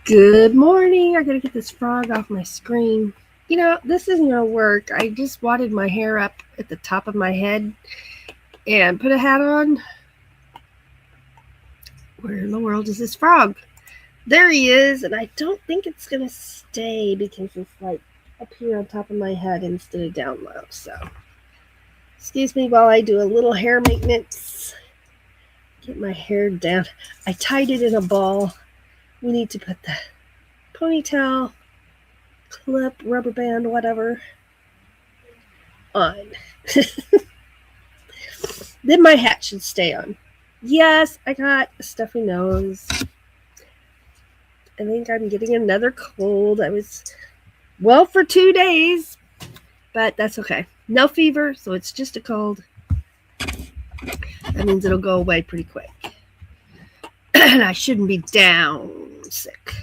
Good morning. I gotta get this frog off my screen. You know, this isn't gonna work. I just wadded my hair up at the top of my head and put a hat on. Where in the world is this frog? There he is, and I don't think it's gonna stay because it's like up here on top of my head instead of down low. So, excuse me while I do a little hair maintenance. Get my hair down. I tied it in a ball. We need to put the ponytail, clip, rubber band, whatever, on. Then my hat should stay on. Yes, I got a stuffy nose. I think I'm getting another cold. I was well for 2 days, but that's okay. No fever, so it's just a cold. That means it'll go away pretty quick. And I shouldn't be down sick.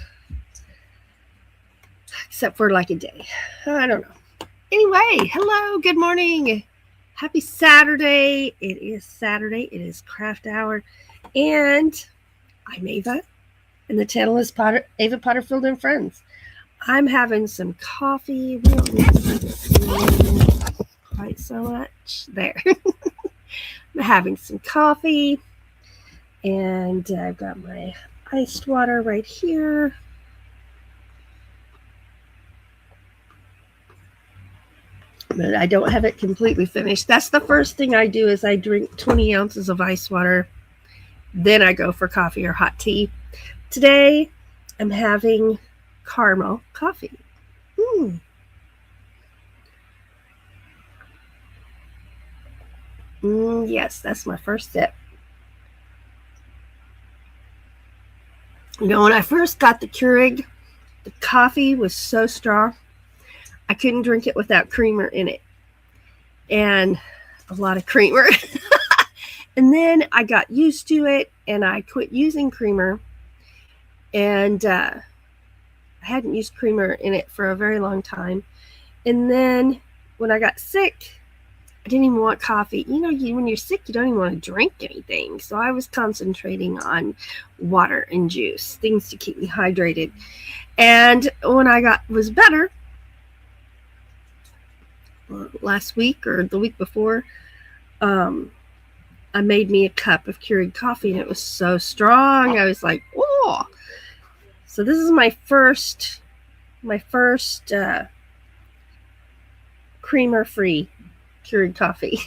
Except for like a day. I don't know. Anyway, hello, good morning. Happy Saturday. It is Saturday. It is craft hour. And I'm Ava. And the channel is Ava Potterfield and Friends. I'm having some coffee. We don't need to quite so much. There. I'm having some coffee. And I've got my iced water right here. But I don't have it completely finished. That's the first thing I do is I drink 20 ounces of ice water. Then I go for coffee or hot tea. Today, I'm having caramel coffee. Yes, that's my first sip. You know, when I first got the Keurig, the coffee was so strong, I couldn't drink it without creamer in it. And a lot of creamer. And then I got used to it, and I quit using creamer. And I hadn't used creamer in it for a very long time. And then when I got sick, I didn't even want coffee. You know, when you're sick, you don't even want to drink anything. So I was concentrating on water and juice, things to keep me hydrated. And when I was better, last week or the week before, I made me a cup of Keurig coffee, and it was so strong. I was like, oh. So this is my first creamer-free Keurig coffee.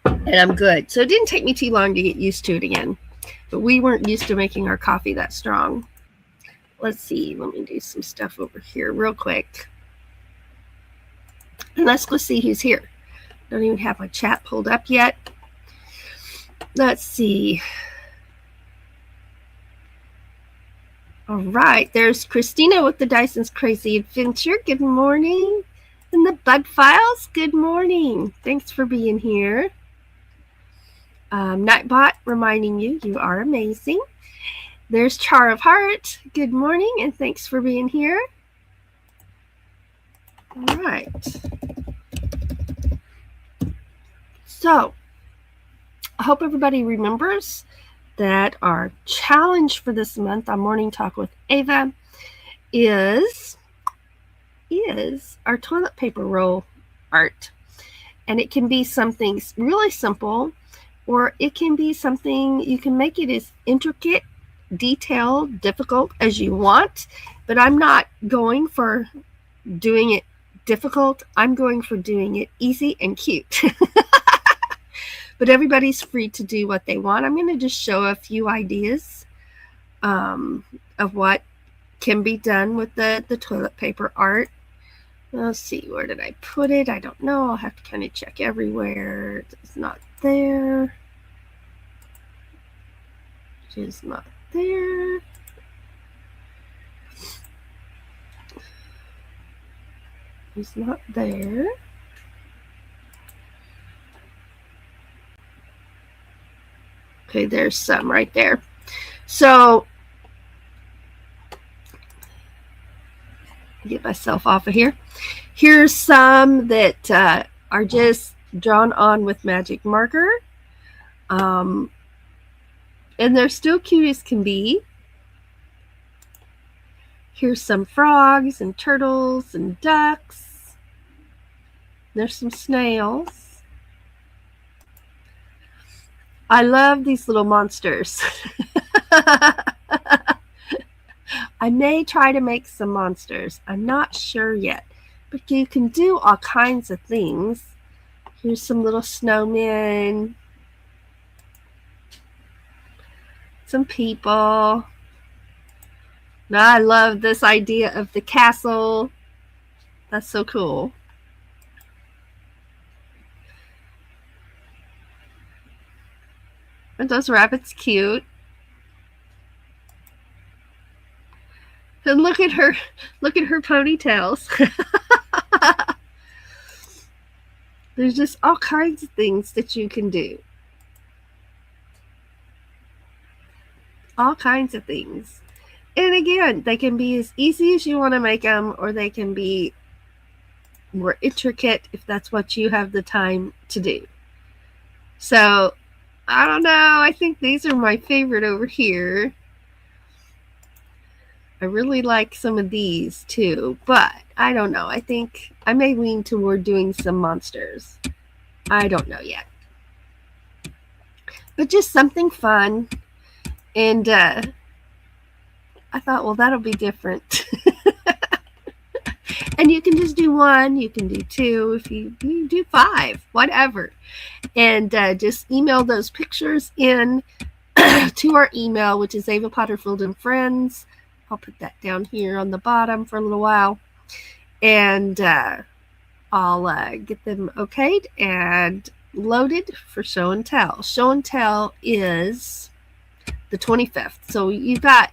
And I'm good. So it didn't take me too long to get used to it again. But we weren't used to making our coffee that strong. Let's see. Let me do some stuff over here real quick. And let's go see who's here. Don't even have my chat pulled up yet. Let's see. All right. There's Christina with the Dyson's Crazy Adventure. Good morning. And the Bug Files. Good morning. Thanks for being here. Nightbot reminding you, you are amazing. There's Char of Heart. Good morning, and thanks for being here. All right. So, I hope everybody remembers that our challenge for this month on Morning Talk with Ava is our toilet paper roll art. And it can be something really simple, or it can be something, you can make it as intricate, detailed, difficult as you want, but I'm not going for doing it difficult. I'm going for doing it easy and cute. But everybody's free to do what they want. I'm going to just show a few ideas of what can be done with the toilet paper art. Let's see, where did I put it? I don't know. I'll have to kind of check everywhere. It's not there. It's not there. It's not there. Okay, there's some right there. So, get myself off of here. Here's some that are just drawn on with magic marker. And they're still cute as can be. Here's some frogs and turtles and ducks. There's some snails. I love these little monsters. I may try to make some monsters. I'm not sure yet. But you can do all kinds of things. Here's some little snowmen. Some people. Now I love this idea of the castle. That's so cool. Aren't those rabbits cute? And look at her ponytails. There's just all kinds of things that you can do. All kinds of things. And again, they can be as easy as you want to make them, or they can be more intricate if that's what you have the time to do. So, I don't know. I think these are my favorite over here. I really like some of these too, but I don't know. I think I may lean toward doing some monsters. I don't know yet. But just something fun. And I thought, well, that'll be different. And you can just do one. You can do two. If you do 5, whatever. And just email those pictures in to our email, which is Ava Potterfield and Friends. I'll put that down here on the bottom for a little while. And I'll get them okayed and loaded for show and tell. Show and tell is the 25th. So you've got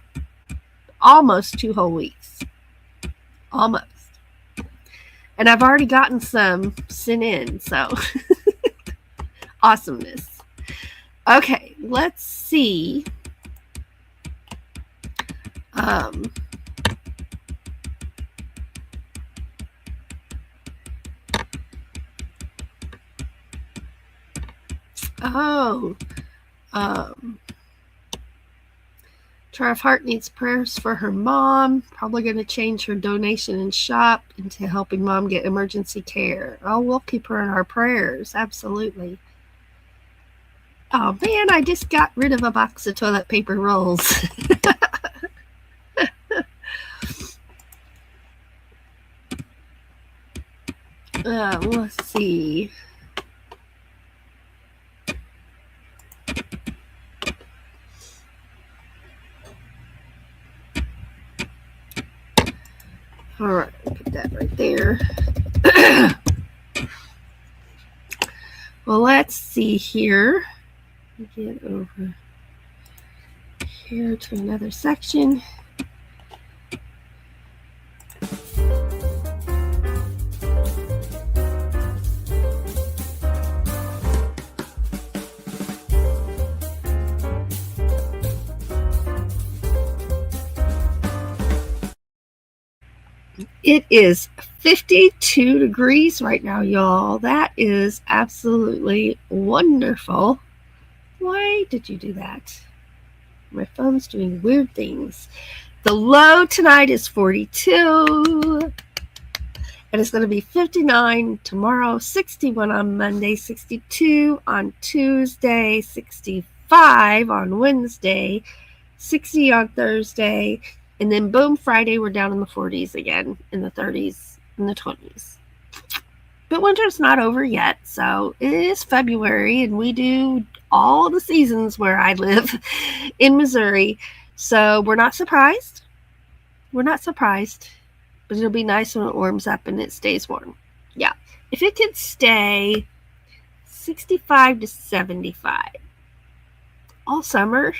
almost 2 whole weeks. Almost. And I've already gotten some sent in. So awesomeness. Okay, let's see. Trav Hart needs prayers for her mom. Probably going to change her donation and shop into helping mom get emergency care. Oh, we'll keep her in our prayers. Absolutely. Oh, man, I just got rid of a box of toilet paper rolls. Let's see. All right, put that right there. Well, let's see here. Get over here to another section. It is 52 degrees right now, y'all. That is absolutely wonderful. Why did you do that? My phone's doing weird things. The low tonight is 42. And it's going to be 59 tomorrow, 61 on Monday, 62 on Tuesday, 65 on Wednesday, 60 on Thursday. And then boom, Friday, we're down in the 40s again, in the 30s, in the 20s. But winter's not over yet, so it is February, and we do all the seasons where I live in Missouri. So we're not surprised. We're not surprised, but it'll be nice when it warms up and it stays warm. Yeah, if it could stay 65 to 75 all summer,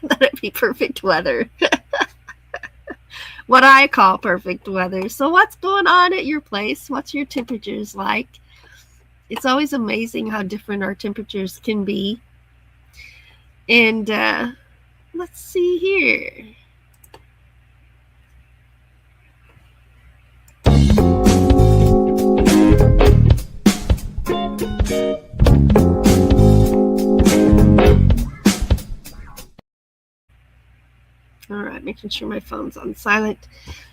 that'd be perfect weather. What I call perfect weather. So what's going on at your place? What's your temperatures like? It's always amazing how different our temperatures can be. And let's see here. All right, making sure my phone's on silent.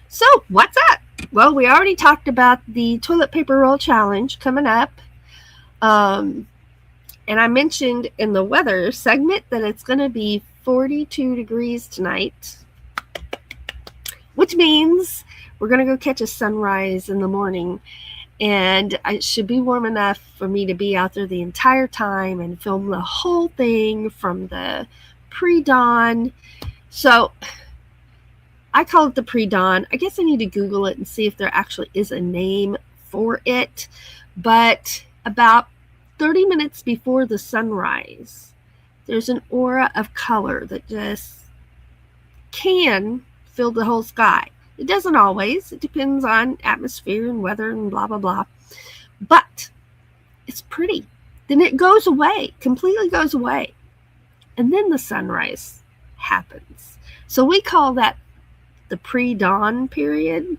So, what's up? Well, we already talked about the toilet paper roll challenge coming up. And I mentioned in the weather segment that it's going to be 42 degrees tonight, which means we're going to go catch a sunrise in the morning. And it should be warm enough for me to be out there the entire time and film the whole thing from the pre-dawn. So I call it the pre-dawn. I guess I need to Google it and see if there actually is a name for it. But about 30 minutes before the sunrise, there's an aura of color that just can fill the whole sky. It doesn't always. It depends on atmosphere and weather and blah, blah, blah. But it's pretty. Then it goes away, completely goes away. And then the sunrise happens. So we call that the pre-dawn period.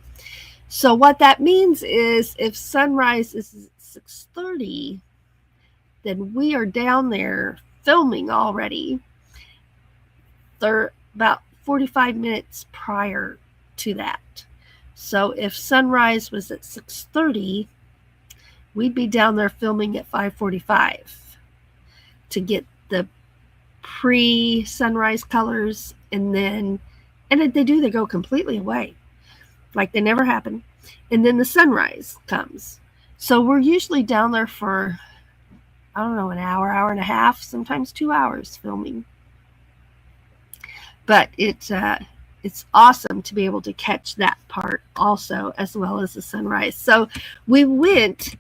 So what that means is if sunrise is 6:30, then we are down there filming already. They're about 45 minutes prior to that. So if sunrise was at 6:30, we'd be down there filming at 5:45 to get the pre-sunrise colors, and they go completely away, like they never happen. And then the sunrise comes. So we're usually down there for, I don't know, an hour, hour and a half, sometimes 2 hours filming. But it's awesome to be able to catch that part also, as well as the sunrise. So we went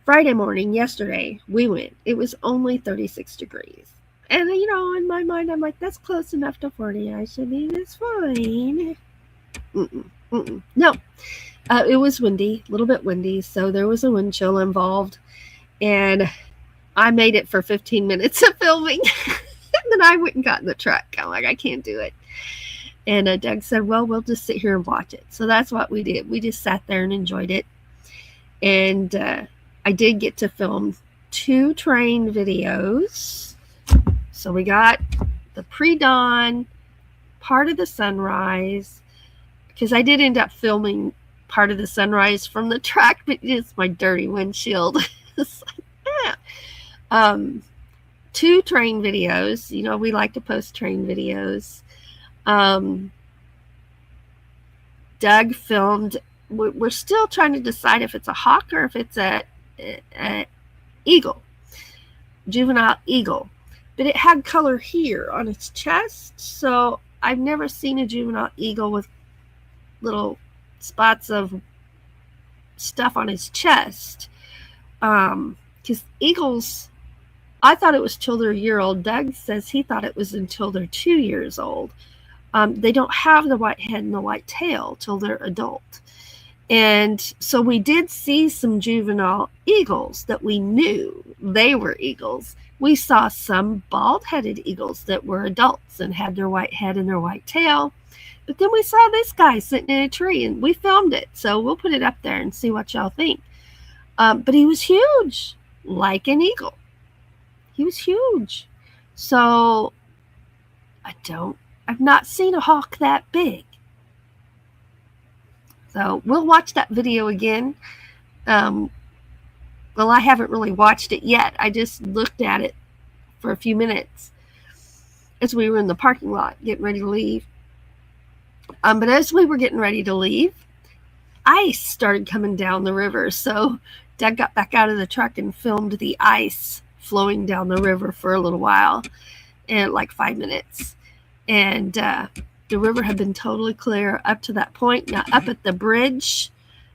Friday morning, yesterday, it was only 36 degrees. And, in my mind, I'm like, that's close enough to 40. I should be just fine. No, it was windy, a little bit windy. So there was a wind chill involved. And I made it for 15 minutes of filming. And then I went and got in the truck. I'm like, I can't do it. And Doug said, well, we'll just sit here and watch it. So that's what we did. We just sat there and enjoyed it. And I did get to film 2 train videos. So we got the pre-dawn, part of the sunrise, because I did end up filming part of the sunrise from the track, but it's my dirty windshield. It's like, yeah. 2 train videos. We like to post train videos. Doug filmed we're still trying to decide if it's a hawk or if it's a eagle, juvenile eagle. But it had color here on its chest, so I've never seen a juvenile eagle with little spots of stuff on his chest. Because eagles, I thought it was till they're a year old. Doug says he thought it was until they're 2 years old. They don't have the white head and the white tail till they're adult. And so we did see some juvenile eagles that we knew they were eagles. We saw some bald-headed eagles that were adults and had their white head and their white tail. But then we saw this guy sitting in a tree, and we filmed it. So we'll put it up there and see what y'all think. But he was huge, like an eagle. He was huge. So I've not seen a hawk that big. So we'll watch that video again. Well, I haven't really watched it yet. I just looked at it for a few minutes as we were in the parking lot getting ready to leave. But as we were getting ready to leave, ice started coming down the river. So Dad got back out of the truck and filmed the ice flowing down the river for a little while, and like 5 minutes. And the river had been totally clear up to that point. Now, up at the bridge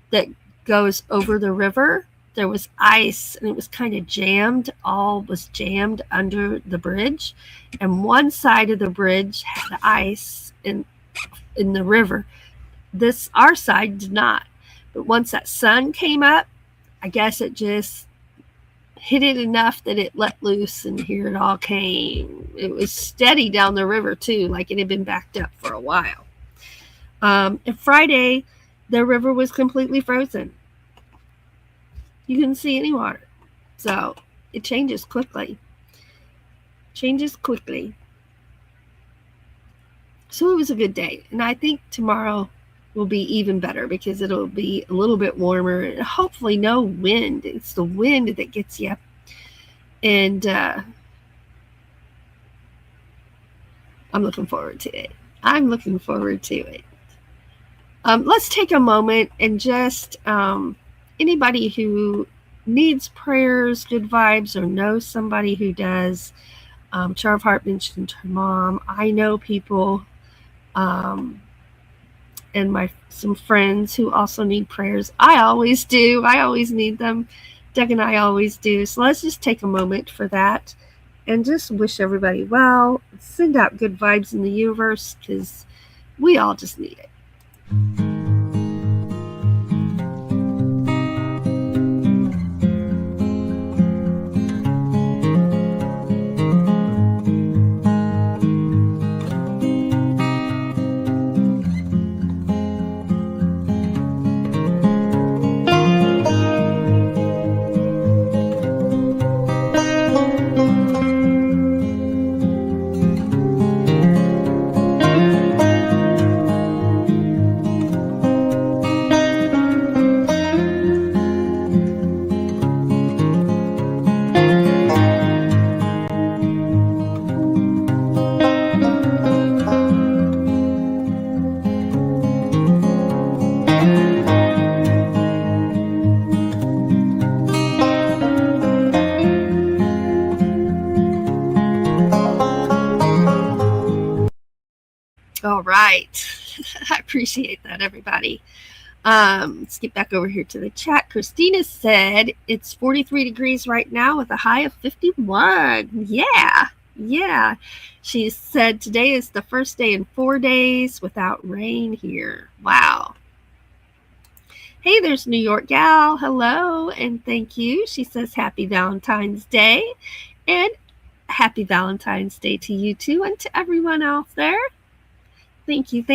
that goes over the river, there was ice, and it was kind of jammed. All was jammed under the bridge. And one side of the bridge had ice in the river. Our side did not. But once that sun came up, I guess it just hit it enough that it let loose, and here it all came. It was steady down the river too, like it had been backed up for a while. And Friday, the river was completely frozen. You couldn't see any water. So it changes quickly. So it was a good day. And I think tomorrow will be even better because it'll be a little bit warmer and hopefully no wind. It's the wind that gets you. And I'm looking forward to it. Let's take a moment and just anybody who needs prayers, good vibes, or knows somebody who does. Charv Hart mentioned her mom. I know people and some friends who also need prayers. I always do. I always need them. Doug and I always do. So let's just take a moment for that and just wish everybody well. Send out good vibes in the universe because we all just need it. All right. I appreciate that, everybody. Let's get back over here to the chat. Christina said it's 43 degrees right now with a high of 51. Yeah. She said today is the first day in 4 days without rain here. Wow. Hey, there's New York Gal. Hello, and thank you. She says happy Valentine's Day. And happy Valentine's Day to you too and to everyone out there. Thank you.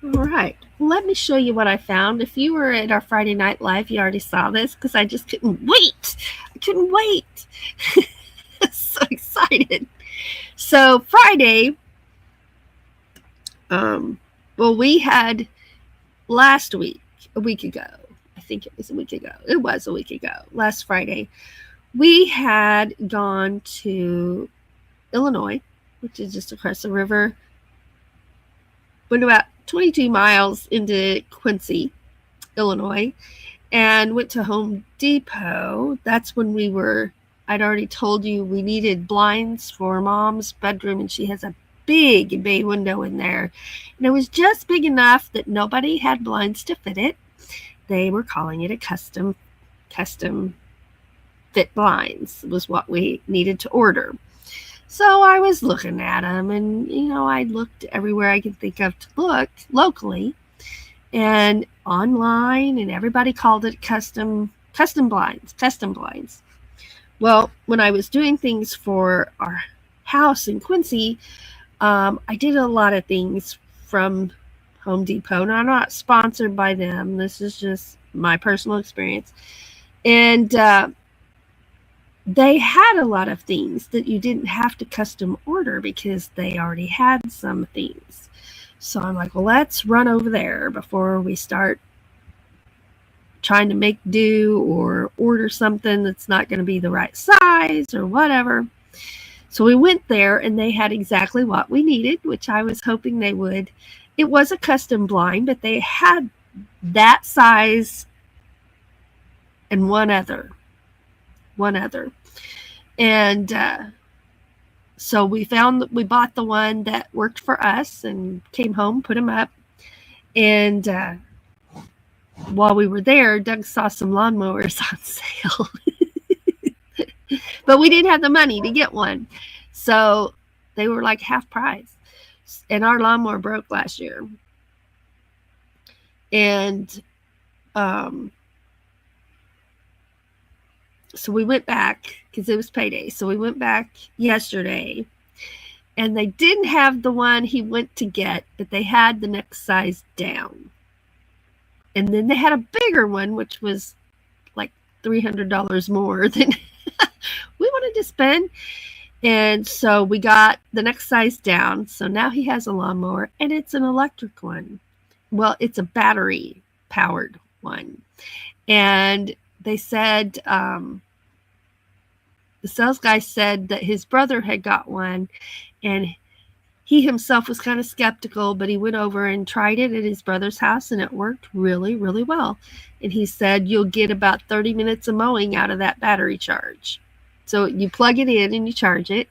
All right. Let me show you what I found. If you were at our Friday Night Live, you already saw this because I just couldn't wait. So excited. So Friday, we had last week, a week ago. I think it was a week ago. It was a week ago. Last Friday, we had gone to Illinois, which is just across the river. Went about 22 miles into Quincy, Illinois, and went to Home Depot. That's when I'd already told you we needed blinds for Mom's bedroom, and she has a big bay window in there. And it was just big enough that nobody had blinds to fit it. They were calling it a custom fit blinds was what we needed to order. So I was looking at them, and, I looked everywhere I could think of to look locally and online, and everybody called it custom blinds. Well, when I was doing things for our house in Quincy, I did a lot of things from Home Depot. Now, I'm not sponsored by them. This is just my personal experience. And they had a lot of things that you didn't have to custom order because they already had some things. So I'm like, well, let's run over there before we start trying to make do or order something that's not going to be the right size or whatever. So we went there, and they had exactly what we needed, which I was hoping they would. It was a custom blind, but they had that size and one other. And so we bought the one that worked for us and came home, put them up. And while we were there, Doug saw some lawnmowers on sale. But we didn't have the money to get one. So they were like half price. And our lawnmower broke last year. And so we went back because it was payday. So we went back yesterday, and they didn't have the one he went to get, but they had the next size down. And then they had a bigger one, which was like $300 more than we wanted to spend. And so we got the next size down. So now he has a lawnmower, and it's an electric one. Well, it's a battery powered one. And they said, the sales guy said that his brother had got one, and he himself was kind of skeptical, but he went over and tried it at his brother's house, and it worked really, really well. And he said you'll get about 30 minutes of mowing out of that battery charge. So you plug it in and you charge it,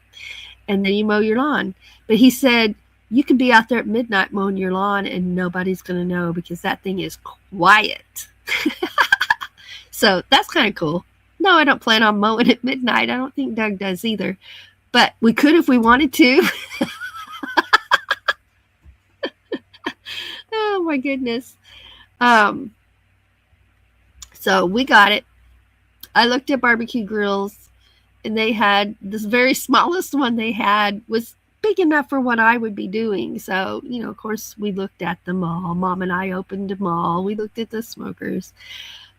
and then you mow your lawn. But he said you can be out there at midnight mowing your lawn, and nobody's going to know because that thing is quiet. So that's kind of cool. No, I don't plan on mowing at midnight. I don't think Doug does either. But we could if we wanted to. Oh, my goodness. So we got it. I looked at barbecue grills, and they had this very smallest one they had was big enough for what I would be doing. So, of course, we looked at them all. Mom and I opened them all. We looked at the smokers.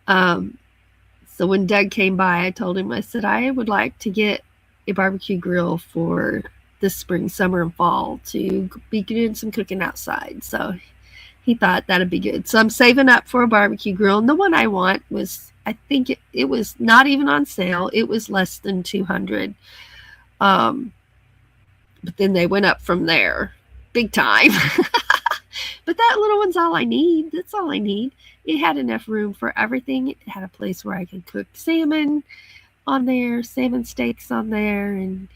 So when Doug came by, I told him, I said, I would like to get a barbecue grill for this spring, summer, and fall to be doing some cooking outside. So he thought that'd be good. So I'm saving up for a barbecue grill. And the one I want was, I think it was not even on sale. It was less than $200. But then they went up from there big time. But that little one's all I need. That's all I need. It had enough room for everything. It had a place where I could cook salmon on there, salmon steaks on there, and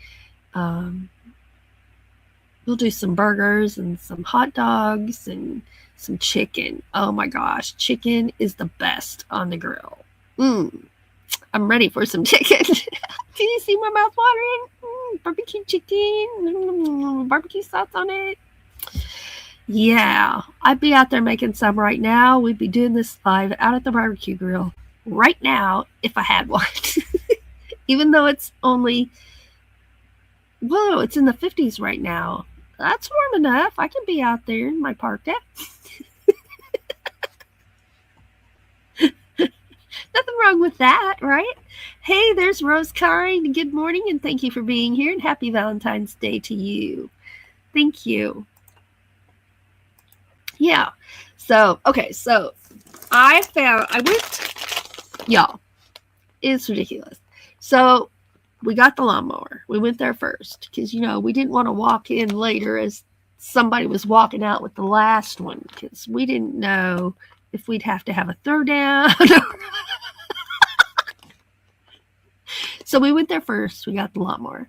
we'll do some burgers and some hot dogs and some chicken. Oh my gosh, chicken is the best on the grill. I'm ready for some chicken. Can you see my mouth watering? Barbecue chicken, barbecue sauce on it. Yeah, I'd be out there making some right now. We'd be doing this live out at the barbecue grill right now if I had one. Even though it's only, whoa, it's in the 50s right now. That's warm enough. I can be out there in my park deck. Nothing wrong with that, right? Hey, there's Rose Kind. Good morning, and thank you for being here, and happy Valentine's Day to you. Thank you. Yeah. So, okay. So y'all, it's ridiculous. So we got the lawnmower. We went there first because, we didn't want to walk in later as somebody was walking out with the last one because we didn't know if we'd have to have a throwdown. So we went there first. We got the lawnmower.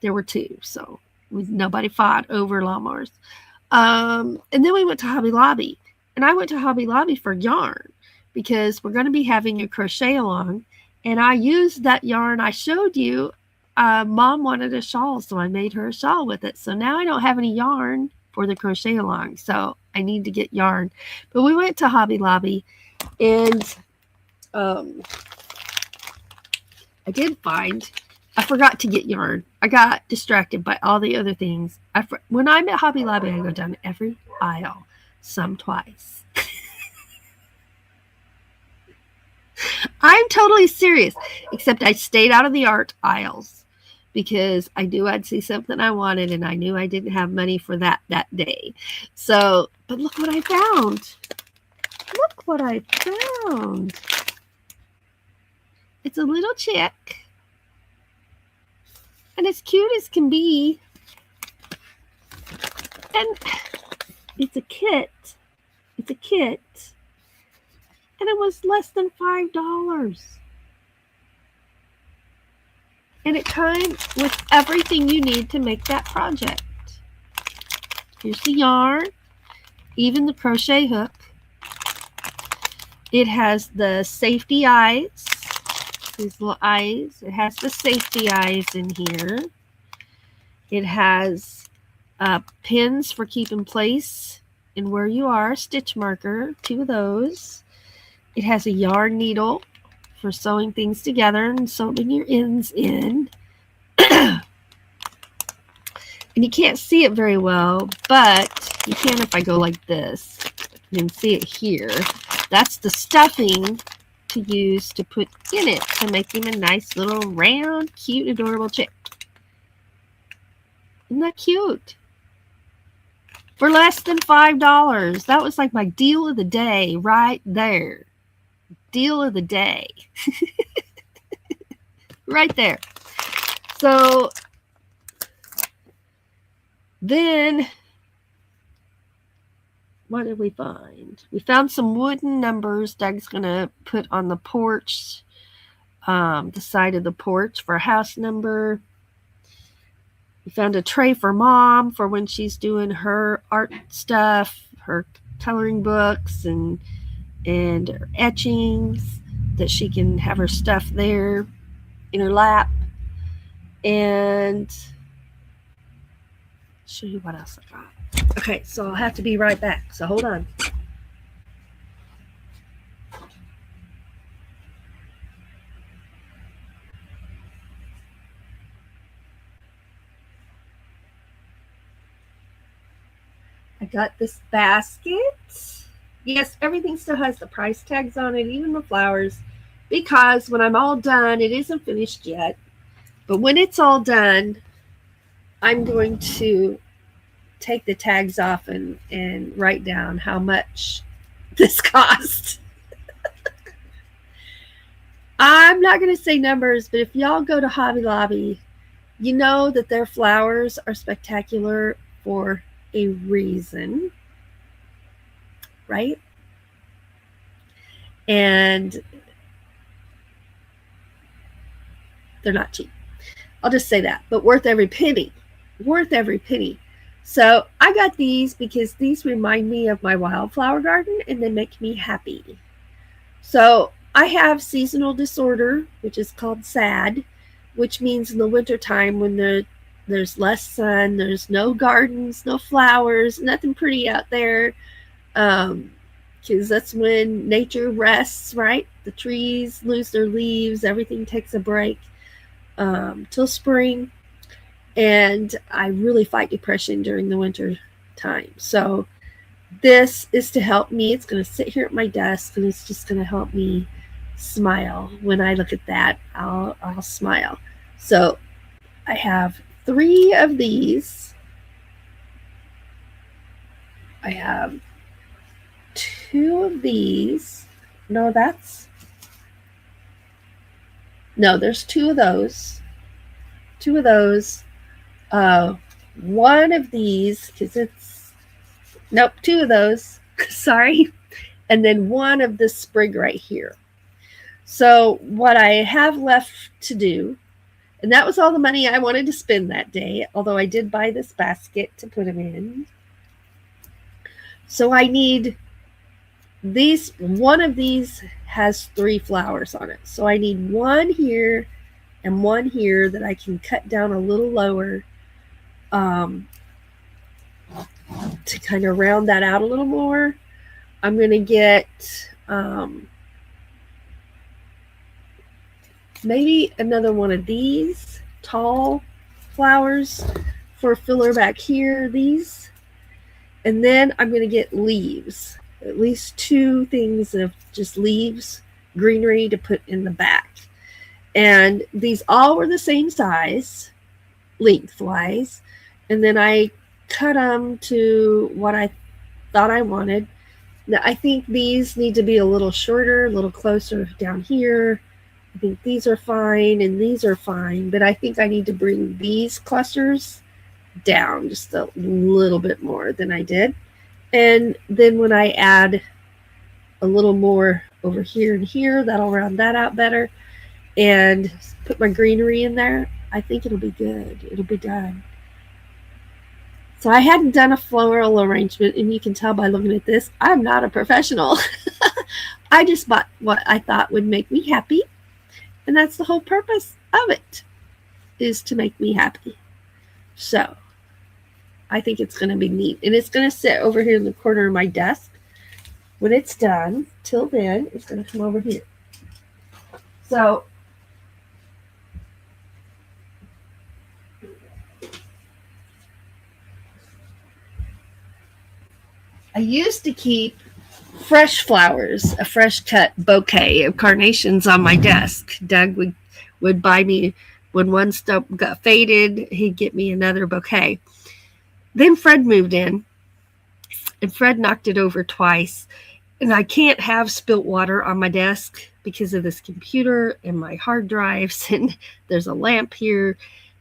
There were two, so nobody fought over lawnmowers. And then we went to Hobby Lobby. And I went to Hobby Lobby for yarn because we're going to be having a crochet along. And I used that yarn I showed you. Mom wanted a shawl, so I made her a shawl with it. So now I don't have any yarn for the crochet along. So I need to get yarn. But we went to Hobby Lobby, and I forgot to get yarn. I got distracted by all the other things. When I'm at Hobby Lobby, I go down every aisle, some twice. I'm totally serious, except I stayed out of the art aisles because I knew I'd see something I wanted, and I knew I didn't have money for that day. So, but look what I found. Look what I found. It's a little chick, and as cute as can be, and it's a kit. It's a kit, and it was less than $5. And it came with everything you need to make that project. Here's the yarn, even the crochet hook. It has the safety eyes, these little eyes. It has the safety eyes in here. It has pins for keeping place in where you are, stitch marker, 2 of those. It has a yarn needle for sewing things together and sewing your ends in. And you can't see it very well, but you can if I go like this. You can see it here. That's the stuffing to use to put in it to make him a nice little round, cute, adorable chick. Isn't that cute? For less than $5. That was like my deal of the day right there. Deal of the day. Right there. So then what did we find? We found some wooden numbers Doug's going to put on the porch, the side of the porch for a house number. We found a tray for Mom for when she's doing her art stuff, her coloring books and her etchings, that she can have her stuff there in her lap. And I'll show you what else I got. Okay, so I'll have to be right back. So hold on. I got this basket. Yes, everything still has the price tags on it, even the flowers, because when I'm all done, it isn't finished yet, but when it's all done, I'm going to take the tags off and write down how much this cost. I'm not going to say numbers, but if y'all go to Hobby Lobby, you know that their flowers are spectacular for a reason, right? And they're not cheap. I'll just say that, but worth every penny. Worth every penny. So I got these because these remind me of my wildflower garden and they make me happy. So I have seasonal disorder, which is called SAD, which means in the wintertime when there's less sun, there's no gardens, no flowers, nothing pretty out there, because that's when nature rests, right? The trees lose their leaves, everything takes a break till spring. And I really fight depression during the winter time. So this is to help me. It's going to sit here at my desk, and it's just going to help me smile. When I look at that, I'll smile. So I have 3 of these. I have 2 of these. No, there's 2 of those. 2 of those, one of these, because it's, nope, 2 of those, sorry, and then one of this sprig right here. So what I have left to do, and that was all the money I wanted to spend that day, although I did buy this basket to put them in. So I need these, one of these has 3 flowers on it. So I need one here and one here that I can cut down a little lower to kind of round that out a little more. I'm going to get maybe another one of these tall flowers for a filler back here, these. And then I'm going to get leaves, at least 2 things of just leaves, greenery to put in the back. And these all were the same size, lengthwise. And then I cut them to what I thought I wanted. Now, I think these need to be a little shorter, a little closer down here. I think these are fine and these are fine, but I think I need to bring these clusters down just a little bit more than I did. And then when I add a little more over here and here, that'll round that out better. And put my greenery in there, I think it'll be good. It'll be done. So I hadn't done a floral arrangement, and you can tell by looking at this, I'm not a professional. I just bought what I thought would make me happy. And that's the whole purpose of it, is to make me happy. So I think it's going to be neat. And it's going to sit over here in the corner of my desk. When it's done, till then, it's going to come over here. So I used to keep fresh flowers, a fresh cut bouquet of carnations on my desk. Doug would buy me, when one stuff got faded, he'd get me another bouquet. Then Fred moved in, and Fred knocked it over twice. And I can't have spilt water on my desk because of this computer and my hard drives. And there's a lamp here.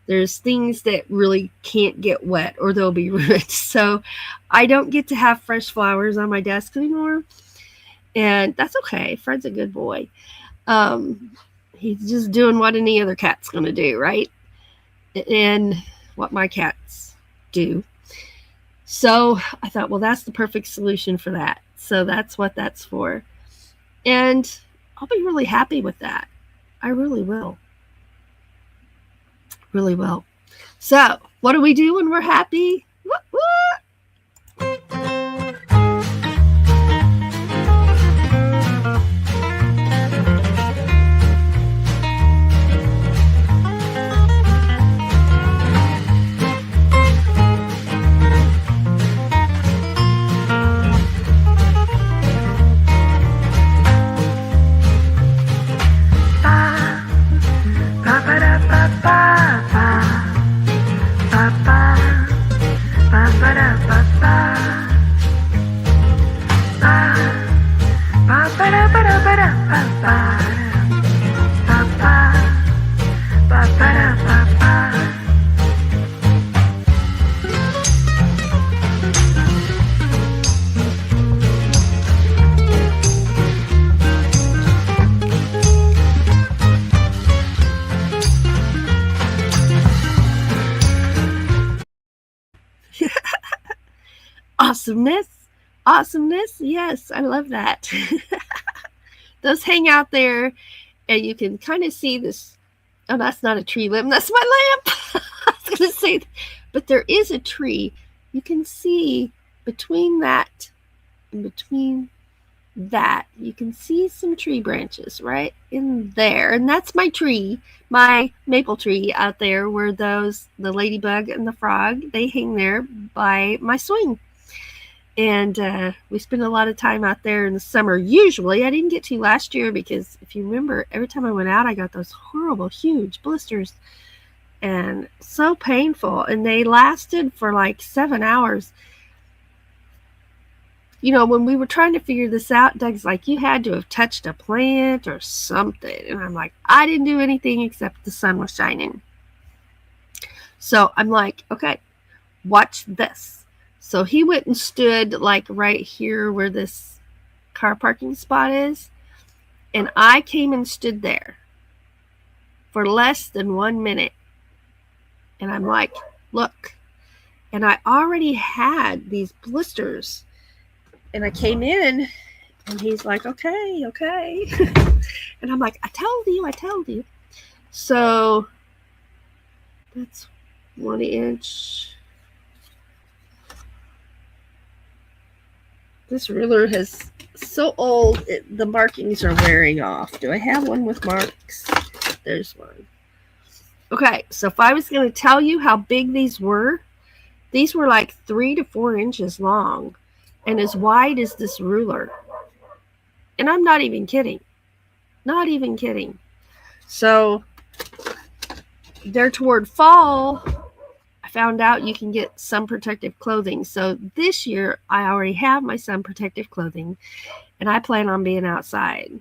There's things that really can't get wet or they'll be ruined. So I don't get to have fresh flowers on my desk anymore. And that's okay. Fred's a good boy. He's just doing what any other cat's going to do, right? And what my cats do. So I thought, well, that's the perfect solution for that. So that's what that's for. And I'll be really happy with that. I really will. Really will. So what do we do when we're happy? Awesomeness. Yes, I love that. Those hang out there and you can kind of see this. Oh, that's not a tree limb. That's my lamp. I was going to say, but there is a tree. You can see between that and between that, you can see some tree branches right in there. And that's my tree, my maple tree out there where the ladybug and the frog, they hang there by my swing. And we spend a lot of time out there in the summer. Usually, I didn't get to last year because if you remember, every time I went out, I got those horrible, huge blisters and so painful. And they lasted for like 7 hours. You know, when we were trying to figure this out, Doug's like, you had to have touched a plant or something. And I'm like, I didn't do anything except the sun was shining. So I'm like, okay, watch this. So he went and stood like right here where this car parking spot is. And I came and stood there for less than 1 minute. And I'm like, look. And I already had these blisters. And I came in and he's like, okay. And I'm like, I told you. So that's 1 inch. This ruler is so old, the markings are wearing off. Do I have one with marks? There's one. Okay, so if I was going to tell you how big these were like 3 to 4 inches long and as wide as this ruler. And I'm not even kidding. Not even kidding. So there toward fall, I found out you can get sun protective clothing. So this year I already have my sun protective clothing and I plan on being outside.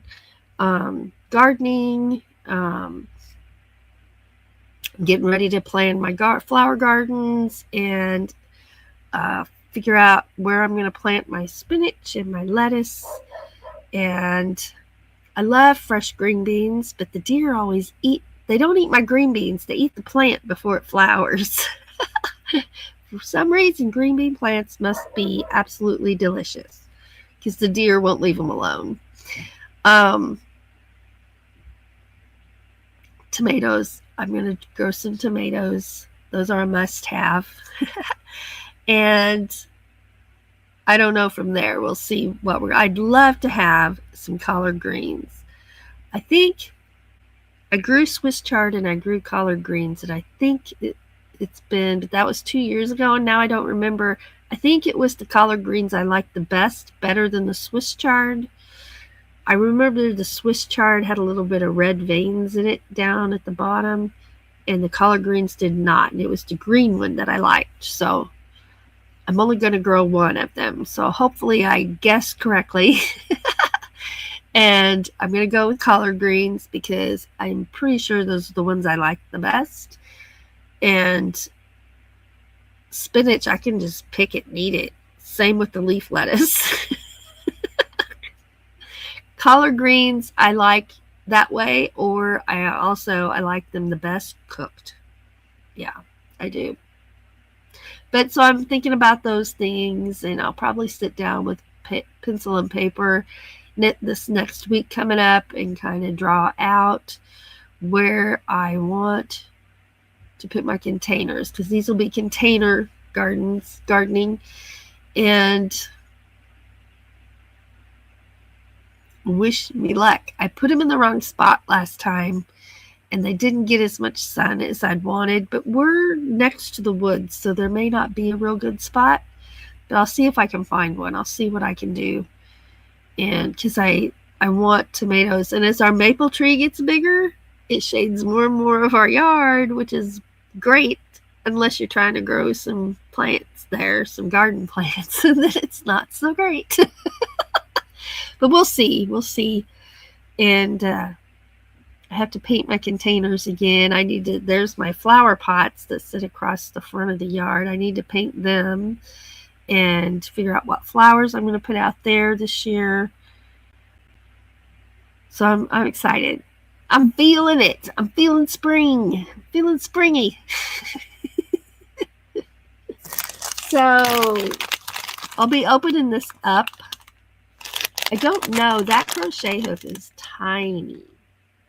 Gardening, getting ready to plant my flower gardens and figure out where I'm going to plant my spinach and my lettuce. And I love fresh green beans, but the deer always they don't eat my green beans. They eat the plant before it flowers. For some reason, green bean plants must be absolutely delicious because the deer won't leave them alone. Tomatoes. I'm going to grow some tomatoes. Those are a must-have. And I don't know from there. We'll see what I'd love to have some collard greens. I think I grew Swiss chard and I grew collard greens, and I think but that was 2 years ago, and now I don't remember. I think it was the collard greens I liked the best, better than the Swiss chard. I remember the Swiss chard had a little bit of red veins in it down at the bottom, and the collard greens did not, and it was the green one that I liked. So I'm only going to grow one of them. So hopefully I guessed correctly. And I'm going to go with collard greens because I'm pretty sure those are the ones I like the best. And spinach, I can just pick it and eat it. Same with the leaf lettuce. Collard greens, I like that way, or I like them the best cooked. Yeah, I do. But so I'm thinking about those things, and I'll probably sit down with pencil and paper this next week coming up and kind of draw out where I want to put my containers, because these will be container gardening. And wish me luck. I put them in the wrong spot last time and they didn't get as much sun as I'd wanted, but we're next to the woods, so there may not be a real good spot, but I'll see if I can find one. I'll see what I can do. And because I want tomatoes, and as our maple tree gets bigger, it shades more and more of our yard, which is great, unless you're trying to grow some plants there, some garden plants, and then it's not so great. But we'll see. And I have to paint my containers again. There's my flower pots that sit across the front of the yard. I need to paint them and figure out what flowers I'm going to put out there this year. So I'm excited. I'm feeling it. I'm feeling spring. I'm feeling springy. So I'll be opening this up. I don't know. That crochet hook is tiny.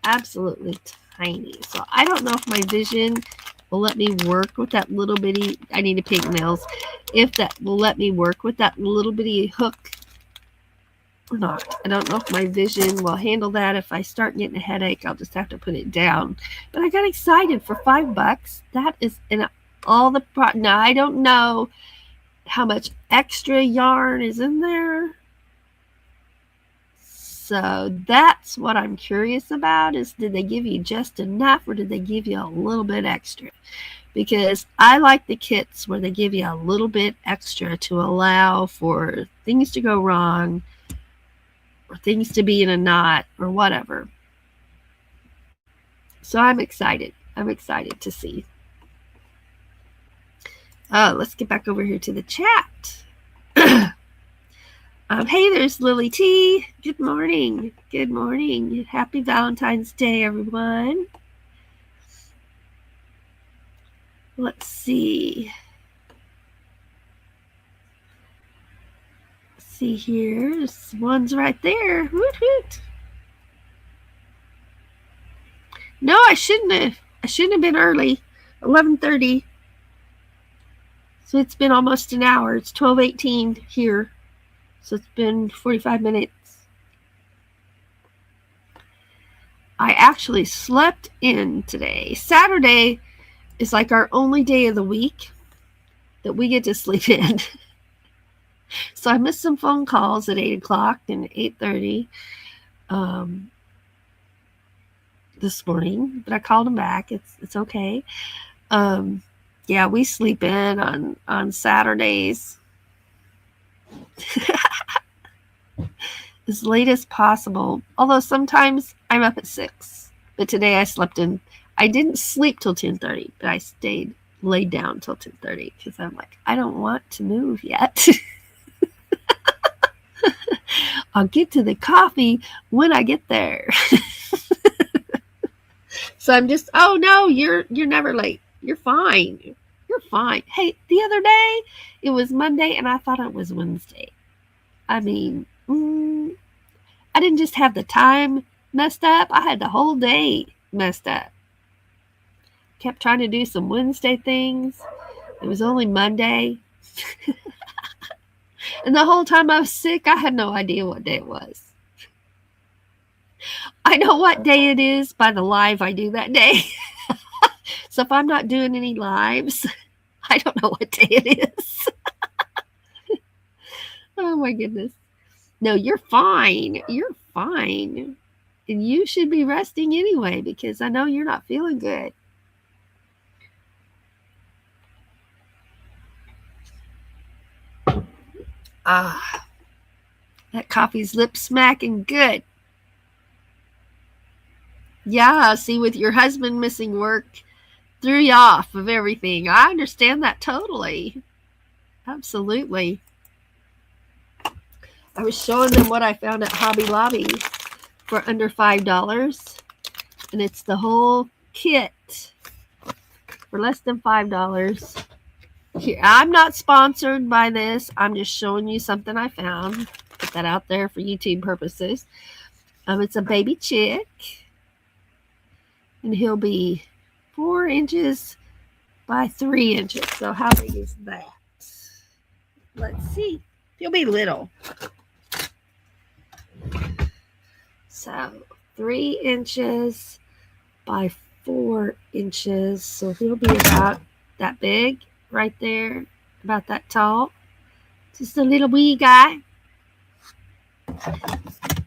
Absolutely tiny. So I don't know if my vision will let me work with that little bitty, I need to paint nails, if that will let me work with that little bitty hook or not. I don't know if my vision will handle that. If I start getting a headache, I'll just have to put it down. But I got excited for $5. That is in all the now I don't know how much extra yarn is in there. So that's what I'm curious about, is did they give you just enough or did they give you a little bit extra? Because I like the kits where they give you a little bit extra to allow for things to go wrong or things to be in a knot or whatever. So I'm excited. I'm excited to see. Let's get back over here to the chat. Hey, there's Lily T. Good morning. Good morning. Happy Valentine's Day, everyone. Let's see. Let's see here. This one's right there. Woot woot. No, I shouldn't have. I shouldn't have been early. 11:30. So it's been almost an hour. It's 12:18 here. So it's been 45 minutes. I actually slept in today. Saturday is like our only day of the week that we get to sleep in. So I missed some phone calls at 8 o'clock and 8:30 this morning, but I called them back. It's okay. Yeah, we sleep in on Saturdays as late as possible. Although sometimes I'm up at 6. But today I slept in. I didn't sleep till 10:30, but I laid down till 10:30 because I'm like, I don't want to move yet. I'll get to the coffee when I get there. So I'm just, oh no, you're never late. You're fine. You're fine. Hey, the other day it was Monday and I thought it was Wednesday. I mean, I didn't just have the time messed up. I had the whole day messed up. Kept trying to do some Wednesday things. It was only Monday. And the whole time I was sick, I had no idea what day it was. I know what day it is by the live I do that day. So if I'm not doing any lives, I don't know what day it is. Oh my goodness. No, you're fine. You're fine. And you should be resting anyway because I know you're not feeling good. That coffee's lip smacking good. Yeah, see, with your husband missing work, threw you off of everything. I understand that totally. Absolutely. I was showing them what I found at Hobby Lobby for under $5. And it's the whole kit for less than $5. Here, I'm not sponsored by this. I'm just showing you something I found. Put that out there for YouTube purposes. It's a baby chick. And he'll be 4 inches by 3 inches. So how big is that? Let's see. He'll be little. So 3 inches by 4 inches. So he'll be about that big right there. About that tall. Just a little wee guy.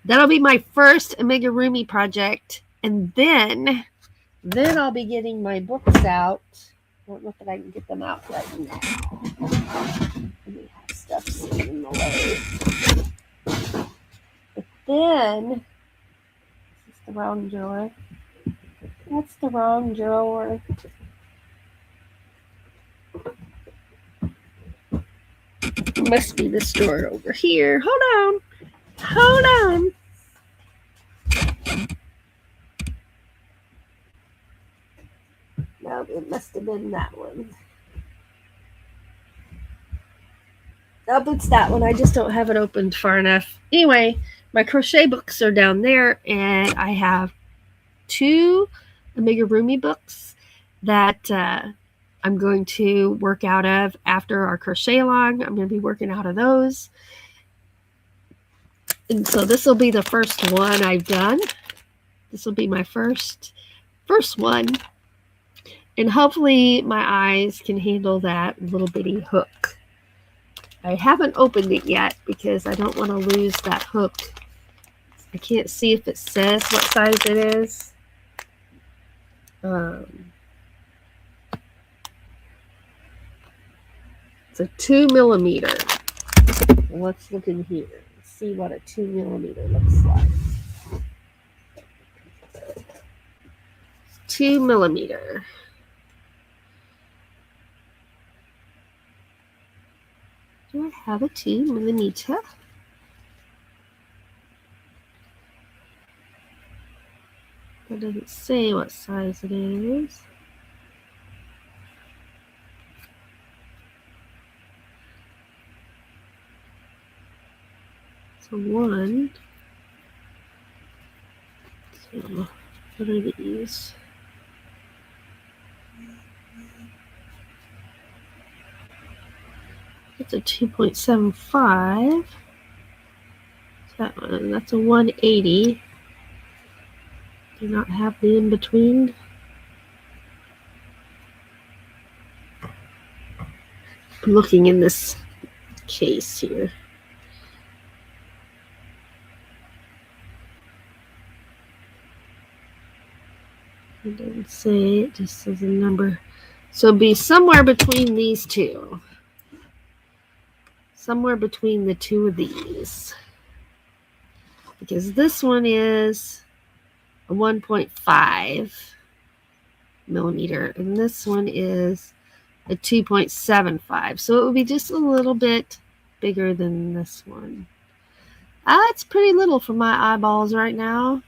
That'll be my first amigurumi project. And then I'll be getting my books out. I don't know if I can get them out right now. We have stuff sitting in the way. But then, is this the wrong drawer? That's the wrong drawer. Must be this drawer over here. Hold on. Hold on. No, it must have been that one. Nope, it's that one. I just don't have it opened far enough. Anyway, my crochet books are down there, and I have 2 amigurumi books that I'm going to work out of after our crochet along. I'm going to be working out of those. And so this will be the first one I've done. This will be my first one. And hopefully my eyes can handle that little bitty hook. I haven't opened it yet because I don't want to lose that hook. I can't see if it says what size it is. It's a 2 millimeter. Let's look in here and see what a 2 millimeter looks like. 2 millimeter. Do I have a 2 millimeter? It doesn't say what size it is. So 1. So what are these? It's a 2.75. That one, that's a 180. Do not have the in between. I'm looking in this case here. It doesn't say, it just says a number. So it'll be somewhere between these two. Somewhere between the two of these. Because this one is a 1.5 millimeter and this one is a 2.75. So it would be just a little bit bigger than this one. It's pretty little for my eyeballs right now.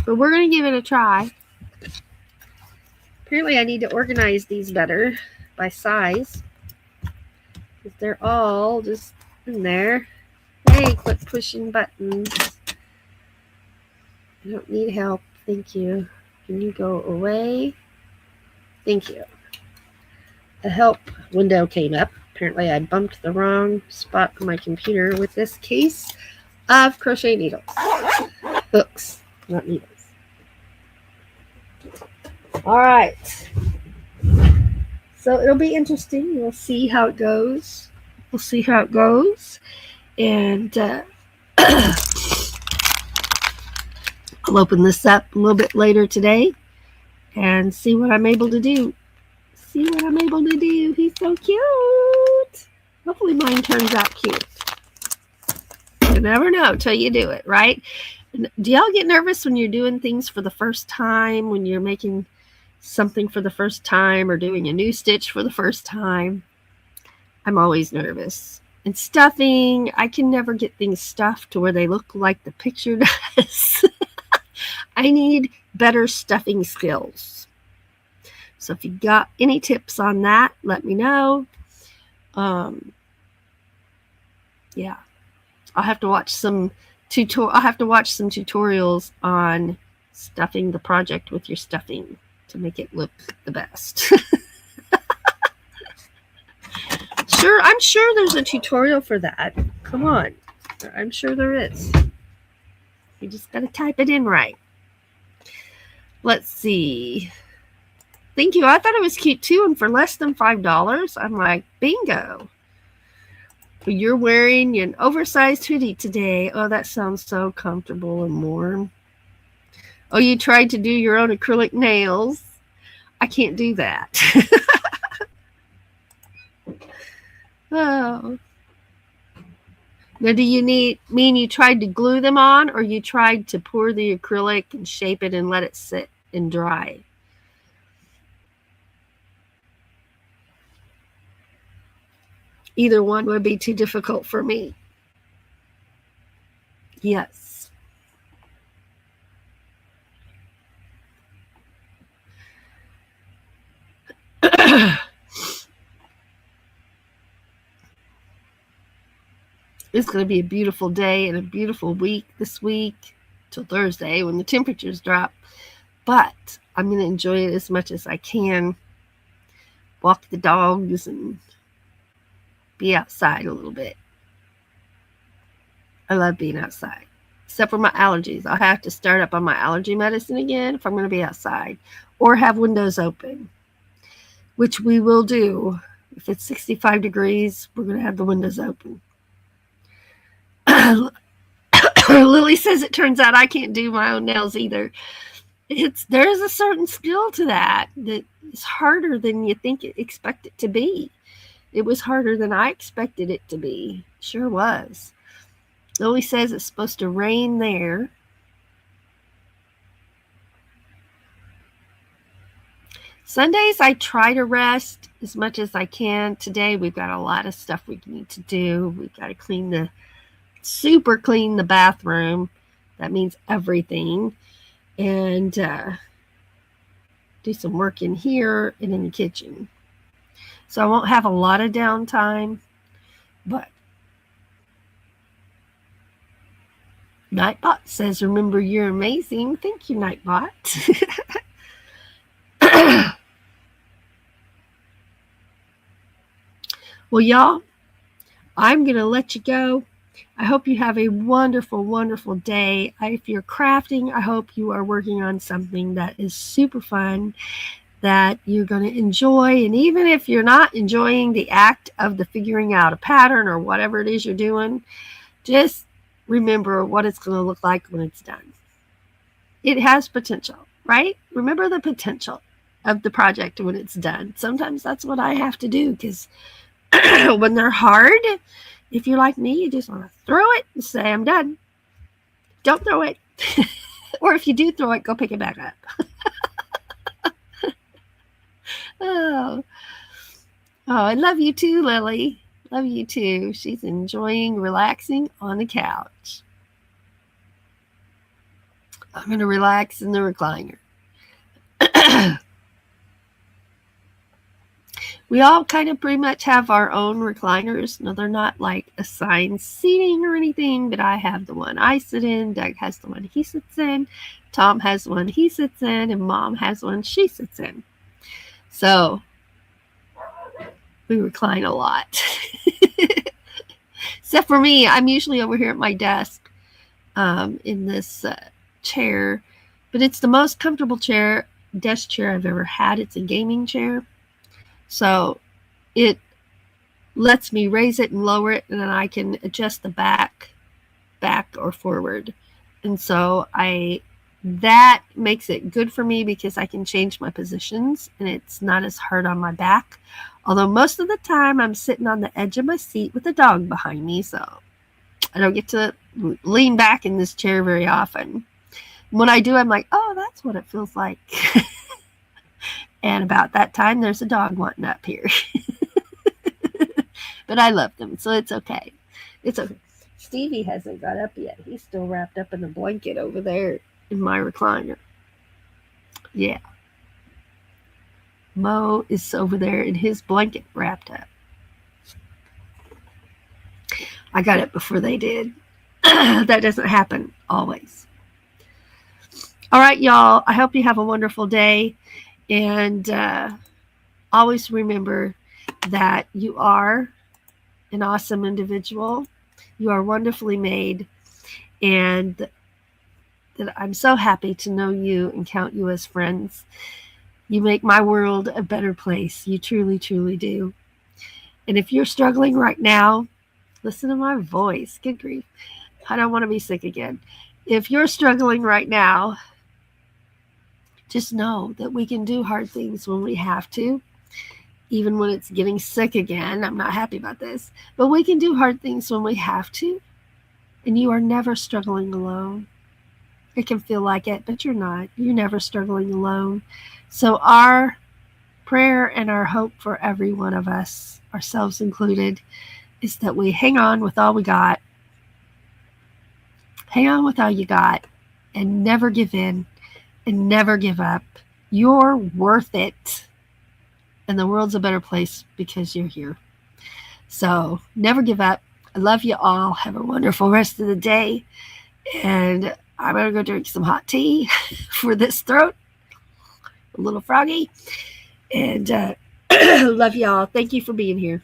But we're going to give it a try. Apparently I need to organize these better by size. Because they're all just in there. Hey, quit pushing buttons. I don't need help. Thank you. Can you go away? Thank you. The help window came up. Apparently I bumped the wrong spot on my computer with this case of crochet needles. Hooks, not needles. All right. So it'll be interesting. We'll see how it goes. And I'll open this up a little bit later today and see what I'm able to do. He's so cute. Hopefully mine turns out cute. You never know till you do it, right? Do y'all get nervous when you're doing things for the first time, when you're making something for the first time or doing a new stitch for the first time? I'm always nervous. And stuffing, I can never get things stuffed to where they look like the picture does. I need better stuffing skills. So if you got any tips on that, let me know. Yeah, I'll have to watch some tutorials on stuffing the project with your stuffing to make it look the best. I'm sure there's a tutorial for that. Come on. I'm sure there is. You just got to type it in right. Let's see. Thank you. I thought it was cute too. And for less than $5, I'm like, bingo. You're wearing an oversized hoodie today. Oh, that sounds so comfortable and warm. Oh, you tried to do your own acrylic nails. I can't do that. Oh. Now, do you mean you tried to glue them on, or you tried to pour the acrylic and shape it and let it sit and dry? Either one would be too difficult for me. Yes. It's going to be a beautiful day and a beautiful week this week till Thursday when the temperatures drop. But I'm going to enjoy it as much as I can. Walk the dogs and be outside a little bit. I love being outside, except for my allergies. I'll have to start up on my allergy medicine again if I'm going to be outside or have windows open, which we will do. If it's 65 degrees, we're going to have the windows open. Lily says it turns out I can't do my own nails either. There's a certain skill to that is harder than you expect it to be. It was harder than I expected it to be. Sure was. Lily says it's supposed to rain there. Sundays, I try to rest as much as I can. Today, we've got a lot of stuff we need to do. We've got to super clean the bathroom. That means everything. And do some work in here and in the kitchen. So I won't have a lot of downtime, but Nightbot says, remember, you're amazing. Thank you, Nightbot. Well, y'all, I'm going to let you go. I hope you have a wonderful, wonderful day. If you're crafting, I hope you are working on something that is super fun, that you're going to enjoy. And even if you're not enjoying the act of the figuring out a pattern or whatever it is you're doing, just remember what it's going to look like when it's done. It has potential, right? Remember the potential of the project when it's done. Sometimes that's what I have to do, because when they're hard, if you're like me, you just want to throw it and say, I'm done. Don't throw it. Or if you do throw it, go pick it back up. Oh, I love you too, Lily. Love you too. She's enjoying relaxing on the couch. I'm going to relax in the recliner. We all kind of pretty much have our own recliners. No, they're not like assigned seating or anything, but I have the one I sit in. Doug has the one he sits in. Tom has the one he sits in. And Mom has one she sits in. So we recline a lot. Except for me, I'm usually over here at my desk in this chair. But it's the most comfortable desk chair I've ever had. It's a gaming chair. So it lets me raise it and lower it, and then I can adjust the back or forward. And so that makes it good for me because I can change my positions and it's not as hard on my back. Although most of the time I'm sitting on the edge of my seat with a dog behind me, so I don't get to lean back in this chair very often. When I do, I'm like, oh, that's what it feels like. And about that time, there's a dog wanting up here. But I love them, so it's okay. It's okay. Stevie hasn't got up yet. He's still wrapped up in a blanket over there in my recliner. Yeah. Mo is over there in his blanket wrapped up. I got it before they did. That doesn't happen always. All right, y'all. I hope you have a wonderful day. And always remember that you are an awesome individual. You are wonderfully made. And that I'm so happy to know you and count you as friends. You make my world a better place. You truly, truly do. And if you're struggling right now, listen to my voice. Good grief. I don't want to be sick again. If you're struggling right now, just know that we can do hard things when we have to, even when it's getting sick again. I'm not happy about this, but we can do hard things when we have to. And you are never struggling alone. It can feel like it, but you're not. You're never struggling alone. So our prayer and our hope for every one of us, ourselves included, is that we hang on with all we got. Hang on with all you got and never give in. And never give up. You're worth it. And the world's a better place because you're here. So never give up. I love you all. Have a wonderful rest of the day. And I'm going to go drink some hot tea for this throat. A little froggy. And love you all. Thank you for being here.